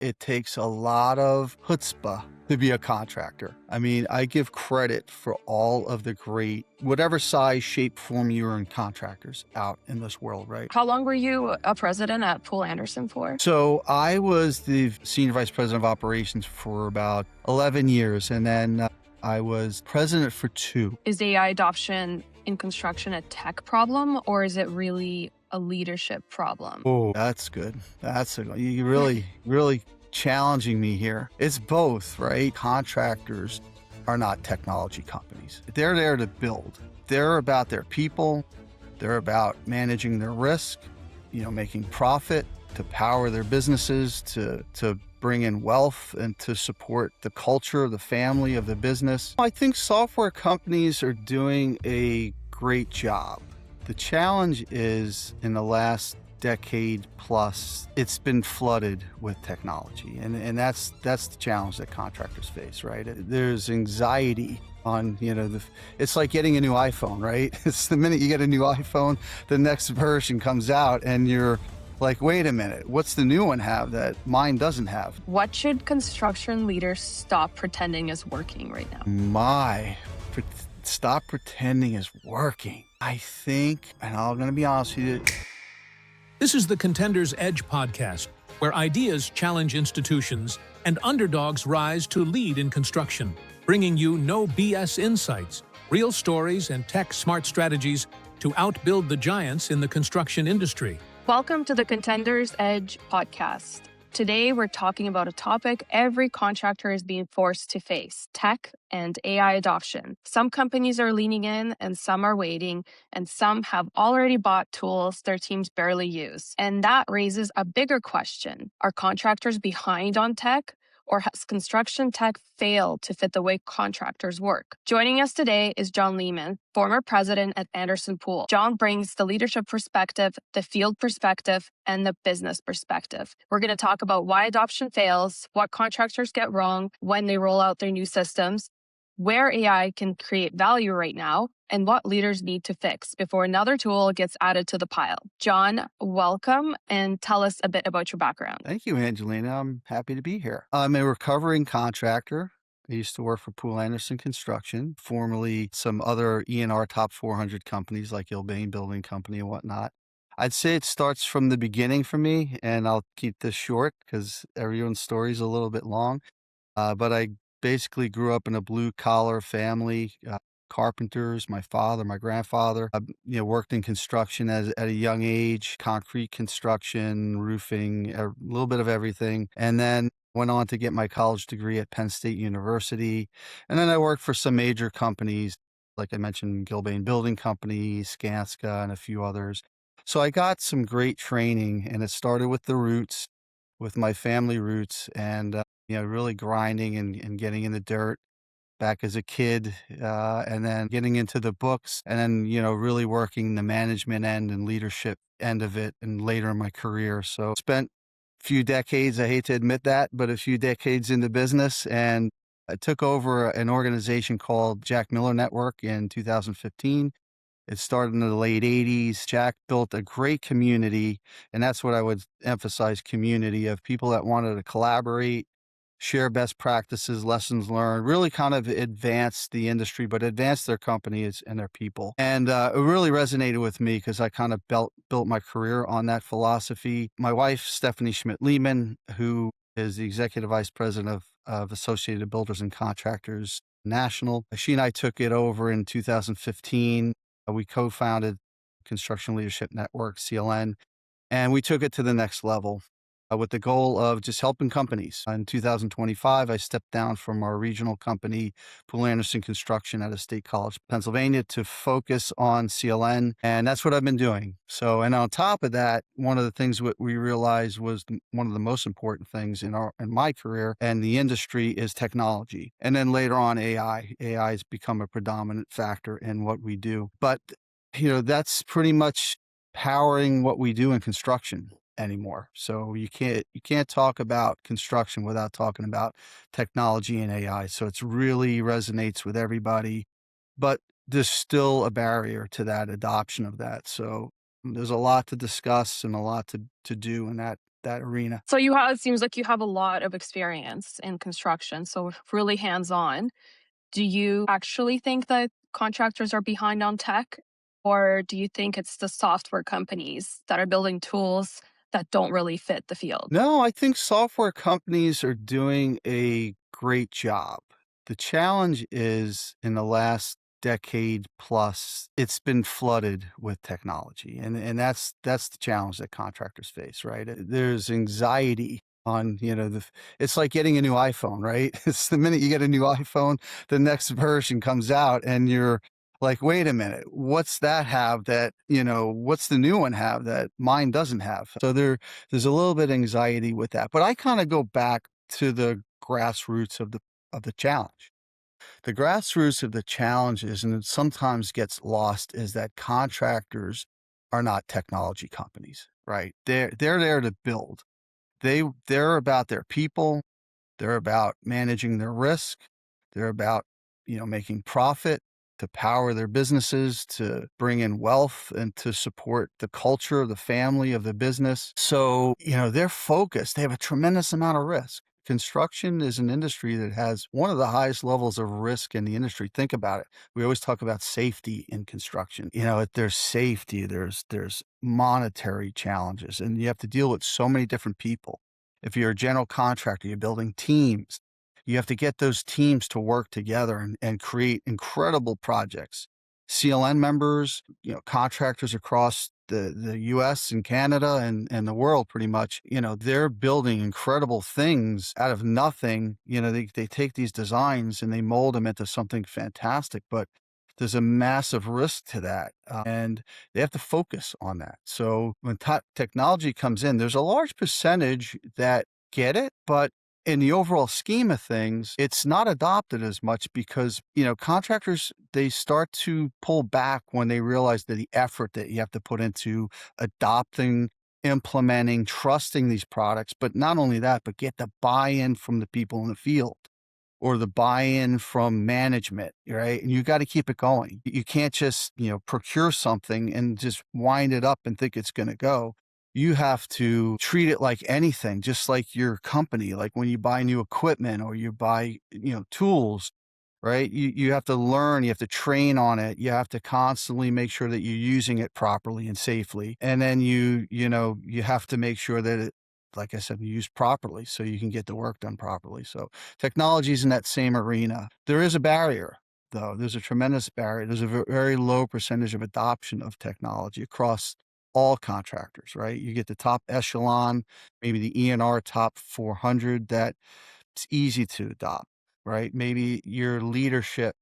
it takes a lot of chutzpah to be a contractor. I mean, I give credit for all of the great, whatever size, shape, form you're in contractors out in this world, right? How long were you a president at Poole Anderson for? So I was the senior vice president of operations for about 11 years, and then I was president for 2. Is AI adoption in construction a tech problem, or is it really a leadership problem? Oh, that's good. You really challenging me here. It's both, right? Contractors are not technology companies. They're there to build. They're about their people. They're about managing their risk, making profit, to power their businesses, to bring in wealth and to support the culture, the family of the business. I think software companies are doing a great job. The challenge is in the last decade plus, it's been flooded with technology. And that's the challenge that contractors face, right? There's anxiety on, it's like getting a new iPhone, right? It's the minute you get a new iPhone, the next version comes out and you're like, wait a minute, what's the new one have that mine doesn't have? What should construction leaders stop pretending is working right now? Stop pretending is working. I think, and I'm going to be honest with you. This is the Contenders Edge Podcast, where ideas challenge institutions and underdogs rise to lead in construction, bringing you no BS insights, real stories, and tech-smart strategies to outbuild the giants in the construction industry. Welcome to the Contenders Edge Podcast. Today, we're talking about a topic every contractor is being forced to face: tech and AI adoption. Some companies are leaning in and some are waiting, and some have already bought tools their teams barely use. And that raises a bigger question. Are contractors behind on tech? Or has construction tech failed to fit the way contractors work? Joining us today is John Lehmann, former president at Anderson Poole. John brings the leadership perspective, the field perspective, and the business perspective. We're going to talk about why adoption fails, what contractors get wrong when they roll out their new systems, where AI can create value right now, and what leaders need to fix before another tool gets added to the pile. John, welcome, and tell us a bit about your background. Thank you, Angelina. I'm happy to be here. I'm a recovering contractor. I used to work for Poole Anderson Construction, formerly some other E&R top 400 companies like Gilbane Building Company and whatnot. I'd say it starts from the beginning for me, and I'll keep this short because everyone's story is a little bit long. But I basically grew up in a blue-collar family, carpenters, my father, my grandfather, worked in construction at a young age, concrete construction, roofing, a little bit of everything. And then went on to get my college degree at Penn State University. And then I worked for some major companies, like I mentioned, Gilbane Building Company, Skanska, and a few others. So I got some great training, and it started with the roots, with my family roots, and really grinding and getting in the dirt back as a kid, and then getting into the books, and then, really working the management end and leadership end of it, and later in my career. So spent a few decades, I hate to admit that, but a few decades in the business, and I took over an organization called Jack Miller Network in 2015. It started in the late 80s. Jack built a great community, and that's what I would emphasize: community of people that wanted to collaborate, share best practices, lessons learned, really kind of advance the industry, but advance their companies and their people. And it really resonated with me because I kind of built my career on that philosophy. My wife, Stephanie Schmidt-Lehmann, who is the executive vice president of Associated Builders and Contractors National, she and I took it over in 2015. We co-founded Construction Leadership Network, CLN, and we took it to the next level, with the goal of just helping companies. In 2025, I stepped down from our regional company, Poole Anderson Construction at State College, Pennsylvania, to focus on CLN, and that's what I've been doing. So, and on top of that, one of the things what we realized was one of the most important things in my career and the industry is technology. And then later on, AI. AI has become a predominant factor in what we do. But, that's pretty much powering what we do in construction anymore. So you can't talk about construction without talking about technology and AI. So it's really resonates with everybody, but there's still a barrier to that adoption of that. So there's a lot to discuss and a lot to do in that that arena. So it seems like you have a lot of experience in construction, so really hands-on. Do you actually think that contractors are behind on tech? Or do you think it's the software companies that are building tools that don't really fit the field? No, I think software companies are doing a great job. The challenge is in the last decade plus, it's been flooded with technology. And that's the challenge that contractors face, right? There's anxiety on, it's like getting a new iPhone, right? It's the minute you get a new iPhone, the next version comes out and you're like, wait a minute, what's that have that, what's the new one have that mine doesn't have? So there's a little bit of anxiety with that. But I kind of go back to the grassroots of the challenge. The grassroots of the challenge is, and it sometimes gets lost, is that contractors are not technology companies, right? They're there to build. They're about their people. They're about managing their risk. They're about, making profit to power their businesses, to bring in wealth and to support the culture, the family of the business. So, they're focused. They have a tremendous amount of risk. Construction is an industry that has one of the highest levels of risk in the industry. Think about it. We always talk about safety in construction. There's safety, there's monetary challenges, and you have to deal with so many different people. If you're a general contractor, you're building teams. You have to get those teams to work together and create incredible projects. CLN members, contractors across the US and Canada and the world pretty much, they're building incredible things out of nothing. They take these designs and they mold them into something fantastic, but there's a massive risk to that. And they have to focus on that. So when technology comes in, there's a large percentage that get it, but in the overall scheme of things, it's not adopted as much because, contractors, they start to pull back when they realize that the effort that you have to put into adopting, implementing, trusting these products, but not only that, but get the buy-in from the people in the field or the buy-in from management, right? And you got to keep it going. You can't just, procure something and just wind it up and think it's going to go. You have to treat it like anything, just like your company, like when you buy new equipment or you buy, tools, right? You have to learn, you have to train on it. You have to constantly make sure that you're using it properly and safely. And then you have to make sure that it, like I said, used properly so you can get the work done properly. So technology is in that same arena. There is a barrier, though. There's a tremendous barrier. There's a very low percentage of adoption of technology across all contractors, right? You get the top echelon, maybe the E&R top 400 that it's easy to adopt, right? Maybe your leadership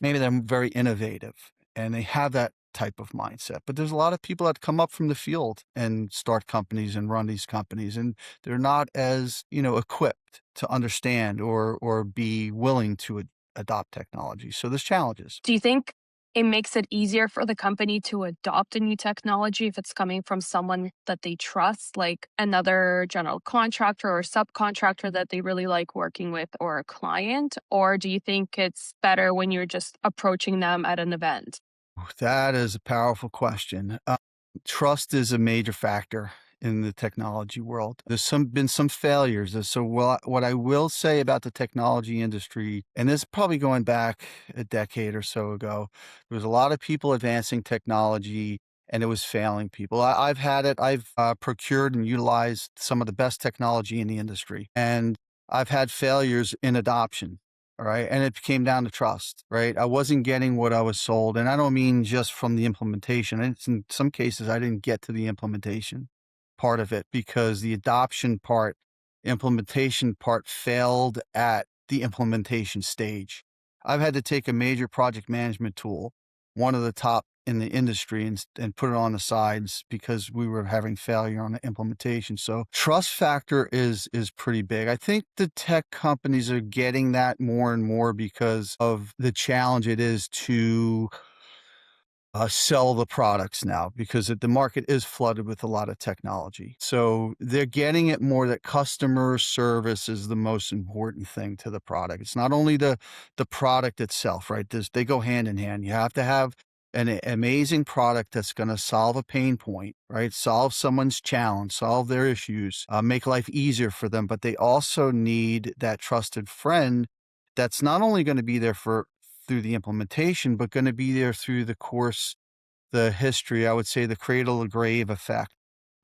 maybe they're very innovative and they have that type of mindset. But there's a lot of people that come up from the field and start companies and run these companies, and they're not as, equipped to understand or be willing to adopt technology. So there's challenges. Do you think it makes it easier for the company to adopt a new technology if it's coming from someone that they trust, like another general contractor or subcontractor that they really like working with, or a client? Or do you think it's better when you're just approaching them at an event? That is a powerful question. Trust is a major factor in the technology world. There's been some failures. So what I will say about the technology industry, and this is probably going back a decade or so ago, there was a lot of people advancing technology and it was failing people. I've had it. I've procured and utilized some of the best technology in the industry, and I've had failures in adoption. All right. And it came down to trust, right? I wasn't getting what I was sold. And I don't mean just from the implementation. It's in some cases, I didn't get to the implementation part of it because the implementation part failed at the implementation stage. I've had to take a major project management tool, one of the top in the industry, and put it on the sides because we were having failure on the implementation. So trust factor is pretty big. I think the tech companies are getting that more and more because of the challenge it is to sell the products now, because the market is flooded with a lot of technology. So they're getting it more that customer service is the most important thing to the product. It's not only the product itself, right? They go hand in hand. You have to have an amazing product that's going to solve a pain point, right? Solve someone's challenge, solve their issues, make life easier for them. But they also need that trusted friend that's not only going to be there through the implementation, but going to be there through the course, the history, I would say the cradle to grave effect,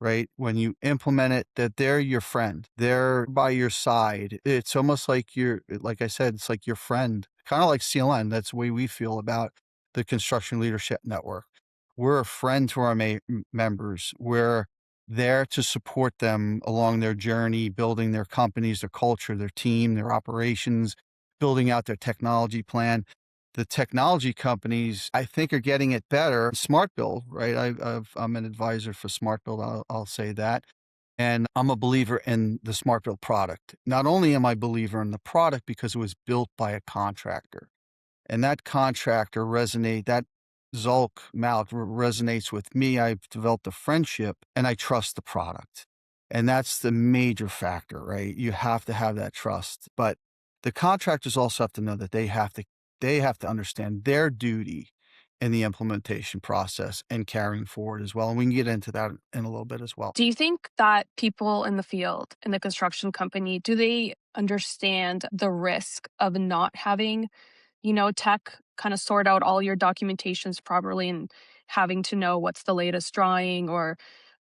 right? When you implement it, that they're your friend, they're by your side. It's almost like like I said, it's like your friend, kind of like CLN. That's the way we feel about the Construction Leadership Network. We're a friend to our members. We're there to support them along their journey, building their companies, their culture, their team, their operations, building out their technology plan. The technology companies, I think, are getting it better. SmartBuild, right? I'm an advisor for SmartBuild. I'll say that. And I'm a believer in the SmartBuild product. Not only am I a believer in the product because it was built by a contractor, and that contractor that Malik resonates with me. I've developed a friendship and I trust the product. And that's the major factor, right? You have to have that trust. But the contractors also have to know that they have to understand their duty in the implementation process and carrying forward as well. And we can get into that in a little bit as well. Do you think that people in the field, in the construction company, do they understand the risk of not having, tech kind of sort out all your documentations properly and having to know what's the latest drawing or,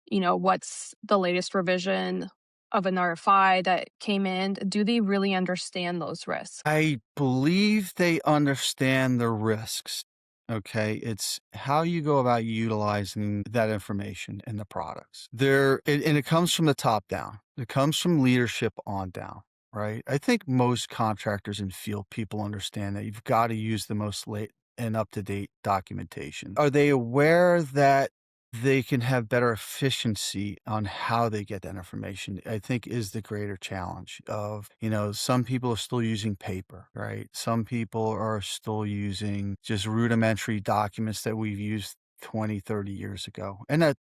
what's the latest revision of an RFI that came in? Do they really understand those risks? I believe they understand the risks. Okay. It's how you go about utilizing that information in the products. And it comes from the top down. It comes from leadership on down, right? I think most contractors and field people understand that you've got to use the most late and up-to-date documentation. Are they aware that they can have better efficiency on how they get that information? I think is the greater challenge of, some people are still using paper, right? Some people are still using just rudimentary documents that we've used 20, 30 years ago. And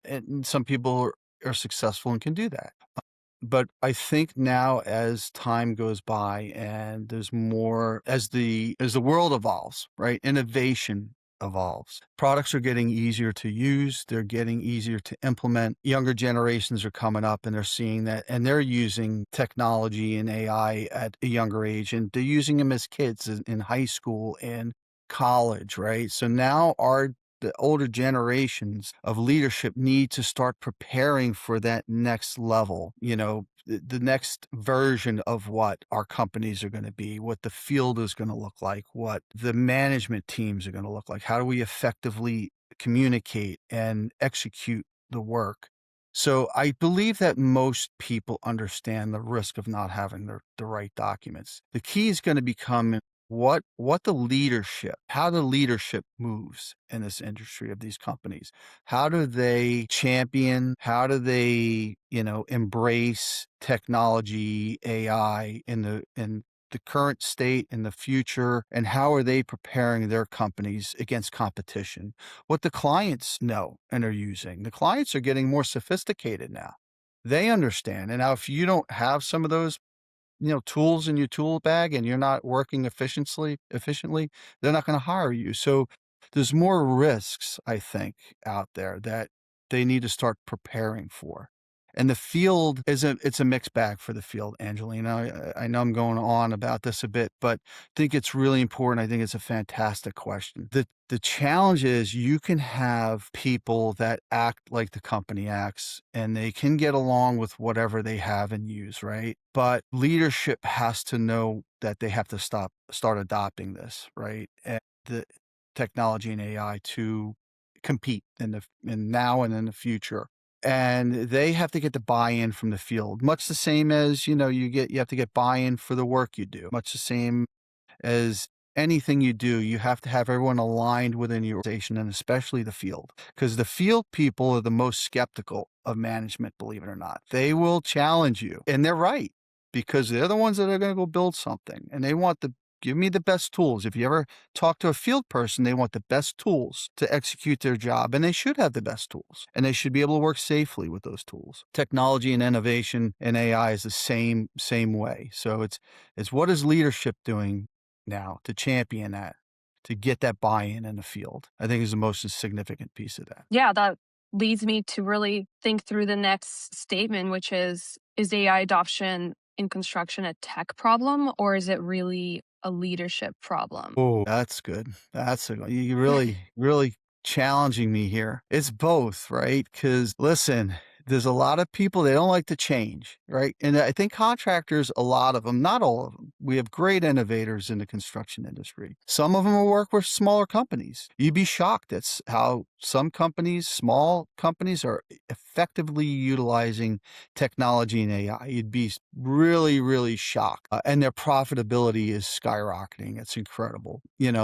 some people are successful and can do that. But I think now as time goes by and there's more, as the world evolves, right? Innovation evolves. Products are getting easier to use. They're getting easier to implement. Younger generations are coming up and they're seeing that, and they're using technology and AI at a younger age, and they're using them as kids in high school and college, right? So now the older generations of leadership need to start preparing for that next level, the next version of what our companies are going to be, what the field is going to look like, what the management teams are going to look like. How do we effectively communicate and execute the work? So I believe that most people understand the risk of not having the right documents. The key is going to become how the leadership moves in this industry of these companies. How do they champion? How do they, embrace technology, AI in the current state, in the future, and how are they preparing their companies against competition? What the clients know and are using. The clients are getting more sophisticated now. They understand. And now if you don't have some of those tools in your tool bag and you're not working efficiently, they're not going to hire you. So there's more risks, I think, out there that they need to start preparing for. And the field it's a mixed bag for the field, Angelina. I know I'm going on about this a bit, but I think it's really important. I think it's a fantastic question. The challenge is you can have people that act like the company acts and they can get along with whatever they have and use, right? But leadership has to know that they have to start adopting this, right? And the technology and AI to compete in now and in the future. And they have to get the buy-in from the field, much the same as, you have to get buy-in for the work you do, much the same as anything you do. You have to have everyone aligned within your organization, and especially the field, because the field people are the most skeptical of management, believe it or not. They will challenge you, and they're right, because they're the ones that are going to go build something, and they want give me the best tools. If you ever talk to a field person, they want the best tools to execute their job, and they should have the best tools, and they should be able to work safely with those tools. Technology and innovation and AI is the same way. So it's what is leadership doing now to champion that, to get that buy-in in the field, I think is the most significant piece of that. Yeah, that leads me to really think through the next statement, which is AI adoption in construction a tech problem, or is it really a leadership problem? Oh, that's good. You really challenging me here. It's both, right? Because listen, there's a lot of people, they don't like to change, right? And I think contractors, a lot of them, not all of them, we have great innovators in the construction industry. Some of them will work with smaller companies. You'd be shocked at how some companies, small companies, are effectively utilizing technology and AI. You'd be really, really shocked. And their profitability is skyrocketing. It's incredible.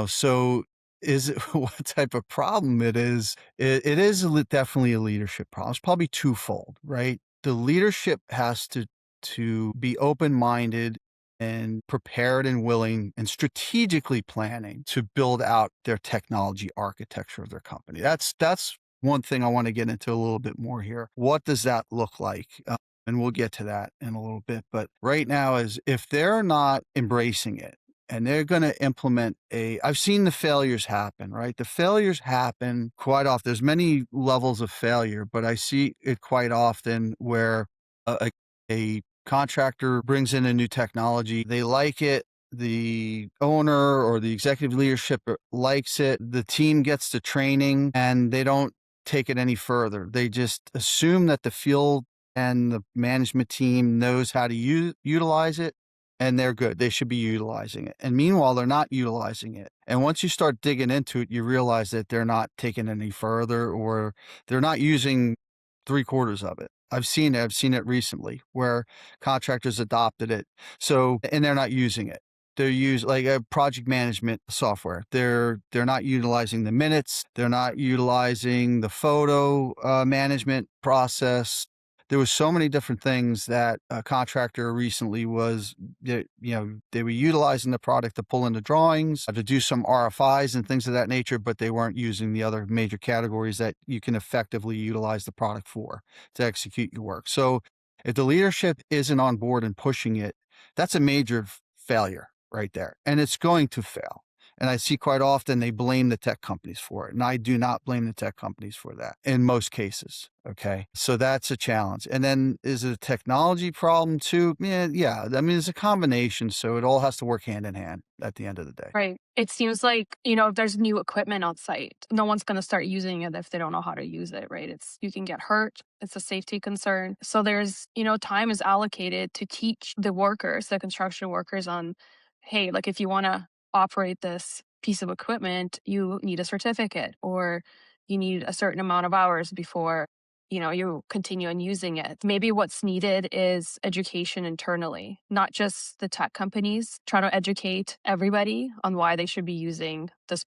So is it what type of problem it is? It is definitely a leadership problem. It's probably twofold, right? The leadership has to be open-minded and prepared and willing and strategically planning to build out their technology architecture of their company. That's one thing I want to get into a little bit more here. What does that look like? And we'll get to that in a little bit. But right now is if they're not embracing it and they're going to implement I've seen the failures happen, right? The failures happen quite often. There's many levels of failure, but I see it quite often where a contractor brings in a new technology. They like it. The owner or the executive leadership likes it. The team gets the training and they don't take it any further. They just assume that the field and the management team knows how to utilize it and they're good. They should be utilizing it. And meanwhile, they're not utilizing it. And once you start digging into it, you realize that they're not taking it any further or they're not using 3/4 of it. I've seen it recently where contractors adopted it. And they're not using it. They're using like a project management software. They're not utilizing the minutes. They're not utilizing the photo management process. There was so many different things that a contractor recently they were utilizing the product to pull in the drawings, to do some RFIs and things of that nature, but they weren't using the other major categories that you can effectively utilize the product for to execute your work. So if the leadership isn't on board and pushing it, that's a major failure right there. And it's going to fail. And I see quite often they blame the tech companies for it. And I do not blame the tech companies for that in most cases. Okay. So that's a challenge. And then is it a technology problem too? Yeah. I mean, it's a combination. So it all has to work hand in hand at the end of the day. Right. It seems like, if there's new equipment on site, no one's going to start using it if they don't know how to use it, right? You can get hurt. It's a safety concern. So there's, time is allocated to teach the construction workers on, hey, like if you want to operate this piece of equipment, you need a certificate or you need a certain amount of hours before you continue on using it. Maybe what's needed is education internally, not just the tech companies. Try to educate everybody on why they should be using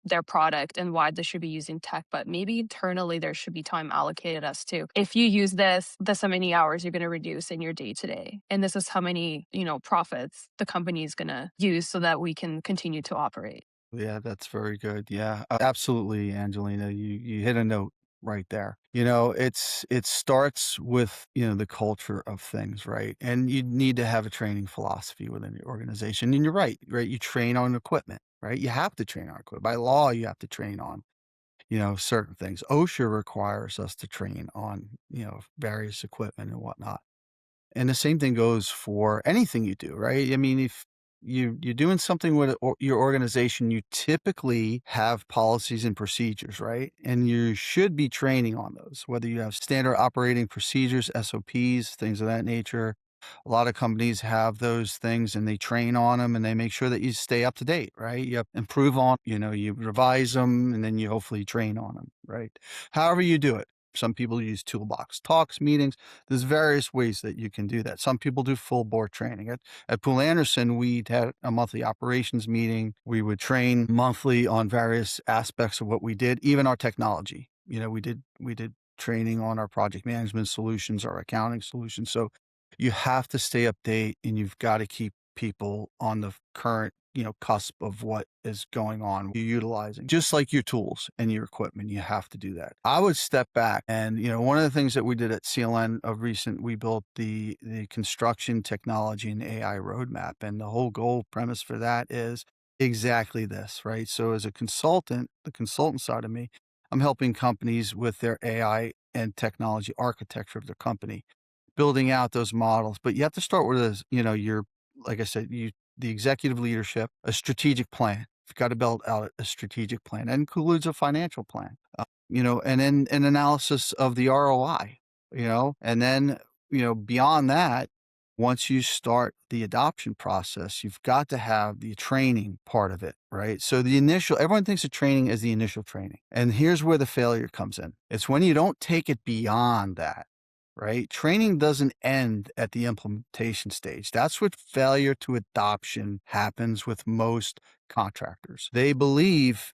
their product and why they should be using tech. But maybe internally there should be time allocated as to if you use this how many hours you're going to reduce in your day to day, and this is how many profits the company is going to use so that we can continue to operate. Yeah, that's very good. Yeah, absolutely, Angelina. You hit a note right there. It starts with, the culture of things, right? And you need to have a training philosophy within your organization. And you're right? You train on equipment, right? You have to train on equipment. By law, you have to train on, certain things. OSHA requires us to train on, various equipment and whatnot. And the same thing goes for anything you do, right? I mean, if you're doing something with your organization, you typically have policies and procedures, right? And you should be training on those, whether you have standard operating procedures, SOPs, things of that nature. A lot of companies have those things and they train on them and they make sure that you stay up to date, right? You improve on, you revise them and then you hopefully train on them, right? However you do it. Some people use toolbox talks, meetings. There's various ways that you can do that. Some people do full board training. At Poole Anderson, we had a monthly operations meeting. We would train monthly on various aspects of what we did, even our technology. We did training on our project management solutions, our accounting solutions. So you have to stay update and you've got to keep people on the current cusp of what is going on. You're utilizing just like your tools and your equipment. You have to do that. I would step back and, one of the things that we did at CLN of recent, we built the construction technology and AI roadmap. And the whole goal premise for that is exactly this, right? So as a consultant, the consultant side of me, I'm helping companies with their AI and technology architecture of their company, building out those models. But you have to start with your, like I said, the executive leadership, a strategic plan. You've got to build out a strategic plan. That includes a financial plan, and then an analysis of the ROI, and then, beyond that, once you start the adoption process, you've got to have the training part of it, right? So everyone thinks of training as the initial training. And here's where the failure comes in. It's when you don't take it beyond that, right? Training doesn't end at the implementation stage. That's what failure to adoption happens with most contractors. They believe,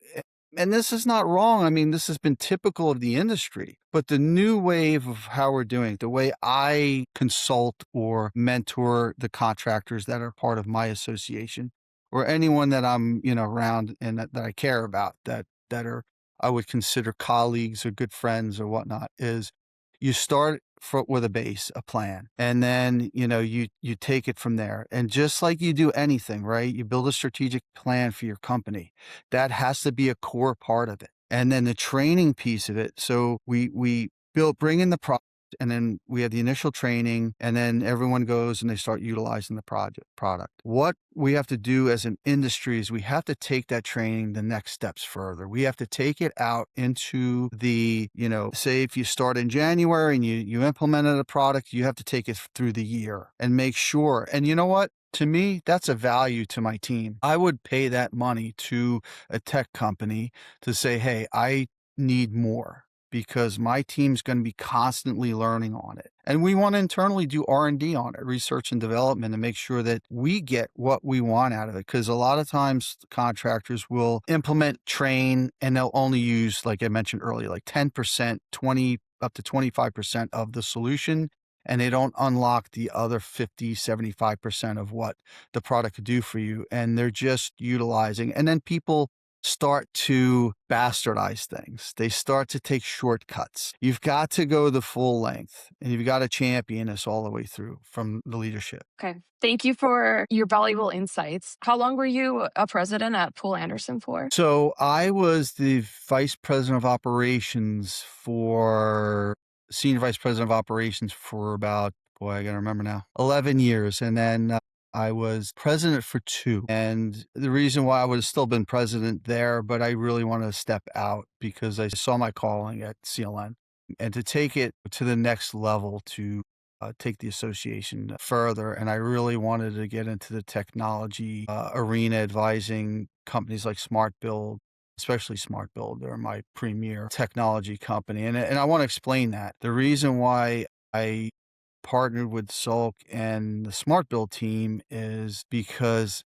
and this is not wrong. I mean, this has been typical of the industry, but the new wave of how we're doing it, the way I consult or mentor the contractors that are part of my association, or anyone that I'm, around and that I care about, that are, I would consider colleagues or good friends or whatnot, is you start with a base, a plan, and then, you take it from there. And just like you do anything, right? You build a strategic plan for your company. That has to be a core part of it. And then the training piece of it. So we bring in the product, and then we have the initial training, and then everyone goes and they start utilizing the product. What we have to do as an industry is we have to take that training the next steps further. We have to take it out into the, say if you start in January and you implemented a product, you have to take it through the year and make sure. And you know what? To me, that's a value to my team. I would pay that money to a tech company to say, hey, I need more, because my team's going to be constantly learning on it. And we want to internally do R&D on it, research and development, and make sure that we get what we want out of it. Because a lot of times contractors will implement, train, and they'll only use, like I mentioned earlier, like 10%, 20, up to 25% of the solution. And they don't unlock the other 50, 75% of what the product could do for you. And they're just utilizing. And then people start to bastardize things. They start to take shortcuts. You've got to go the full length, and you've got to champion this all the way through from the leadership. Okay. Thank you for your valuable insights. How long were you a president at Poole Anderson for? So I was the senior vice president of operations for about, boy, I got to remember now, 11 years. And then I was president for 2. And the reason why I would have still been president there, but I really wanted to step out because I saw my calling at CLN and to take it to the next level, to take the association further. And I really wanted to get into the technology arena, advising companies like SMARTBUILD, especially SMARTBUILD. They're my premier technology company. And I want to explain that. The reason why I partnered with Zulk and the SMARTBUILD team is because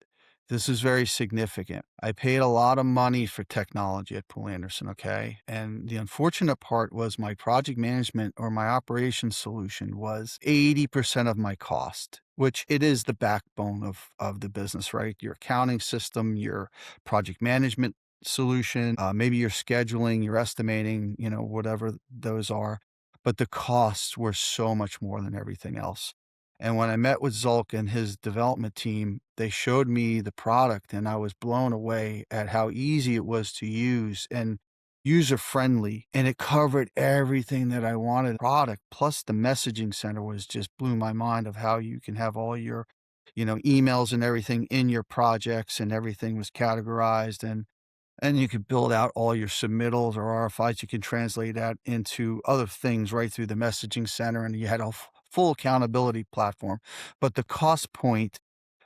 this is very significant. I paid a lot of money for technology at Poole Anderson, okay? And the unfortunate part was my project management or my operations solution was 80% of my cost, which it is the backbone of the business, right? Your accounting system, your project management solution, maybe your scheduling, your estimating, whatever those are. But the costs were so much more than everything else. And when I met with Zulk and his development team, they showed me the product, and I was blown away at how easy it was to use and user-friendly. And it covered everything that I wanted. Product plus the messaging center was just blew my mind of how you can have all your, emails and everything in your projects, and everything was categorized, and you could build out all your submittals or RFIs. You can translate that into other things right through the messaging center, and you had a full accountability platform. But the cost point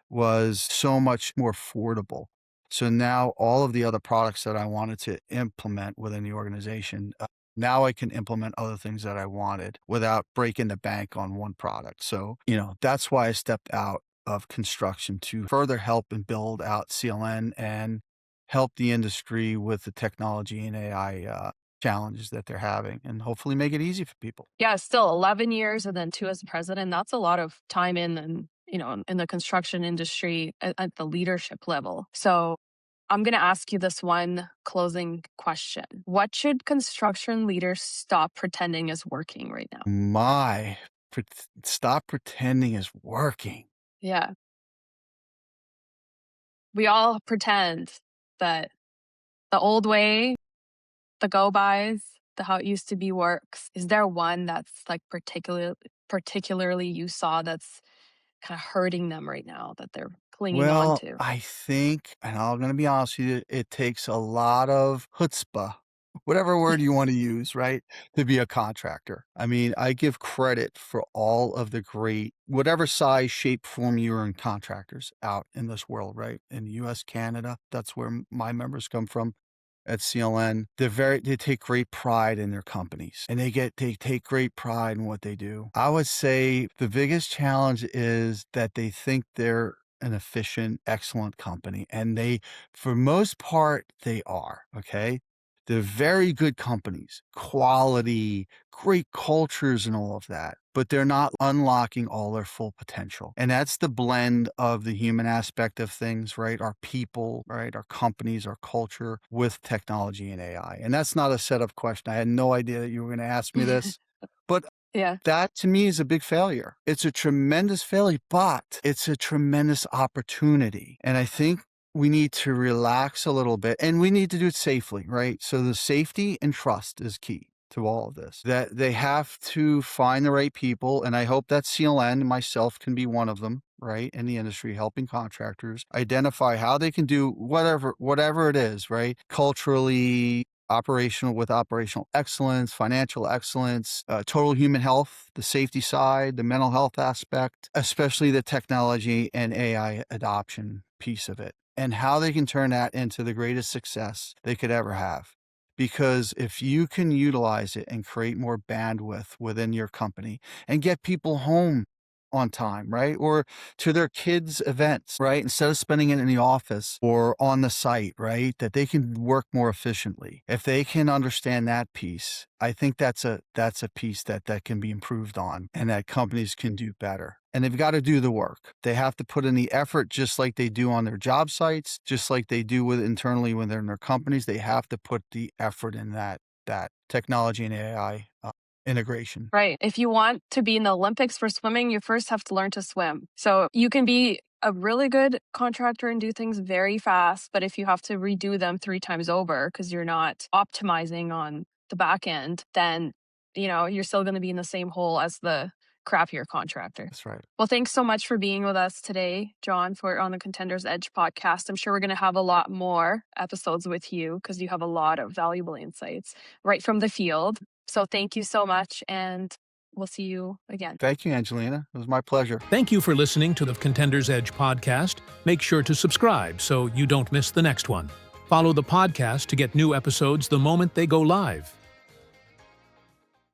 was so much more affordable. So now all of the other products that I wanted to implement within the organization, now I can implement other things that I wanted without breaking the bank on one product. So, that's why I stepped out of construction to further help and build out CLN and help the industry with the technology and AI challenges that they're having, and hopefully make it easy for people. Yeah, still 11 years and then 2 as president. That's a lot of time in the construction industry at the leadership level. So I'm going to ask you this one closing question. What should construction leaders stop pretending is working right now? Stop pretending is working. Yeah. we all pretend that the old way, the go-bys, the how it used to be works. Is there one that's like particularly you saw that's kind of hurting them right now that they're clinging on Well, to? I think, and I'm going to be honest with you, it takes a lot of chutzpah, whatever word you want to use, right, to be a contractor. I mean, I give credit for all of the great, whatever size, shape, form you're in contractors out in this world, right? In the US, Canada, that's where my members come from. At CLN, they take great pride in their companies and they take great pride in what they do. I would say the biggest challenge is that they think they're an efficient, excellent company. And for most part, they are, okay? They're very good companies, quality, great cultures and all of that, but they're not unlocking all their full potential. And that's the blend of the human aspect of things, right? Our people, right? Our companies, our culture with technology and AI. And that's not a setup question. I had no idea that you were going to ask me this, but Yeah. that to me is a big failure. It's a tremendous failure, but it's a tremendous opportunity. And I think we need to relax a little bit and we need to do it safely, right? So the safety and trust is key to all of this. That they have to find the right people. And I hope that CLN and myself can be one of them, right? In the industry, helping contractors identify how they can do whatever it is, right? Culturally, operational excellence, financial excellence, total human health, the safety side, the mental health aspect, especially the technology and AI adoption piece of it, and how they can turn that into the greatest success they could ever have. Because if you can utilize it and create more bandwidth within your company and get people home on time, right? Or to their kids' events, right? Instead of spending it in the office or on the site, right? That they can work more efficiently. If they can understand that piece, I think that's a piece that can be improved on and that companies can do better. And they've got to do the work. They have to put in the effort just like they do on their job sites, just like they do internally when they're in their companies. They have to put the effort in that technology and AI integration. Right. If you want to be in the Olympics for swimming, you first have to learn to swim. So you can be a really good contractor and do things very fast, but if you have to redo them 3 times over because you're not optimizing on the back end, then you're still going to be in the same hole as the crappier contractor. That's right. Well, thanks so much for being with us today, John, on the Contenders Edge podcast. I'm sure we're going to have a lot more episodes with you because you have a lot of valuable insights right from the field. So thank you so much, and we'll see you again. Thank you, Angelina. It was my pleasure. Thank you for listening to the Contenders Edge podcast. Make sure to subscribe so you don't miss the next one. Follow the podcast to get new episodes the moment they go live.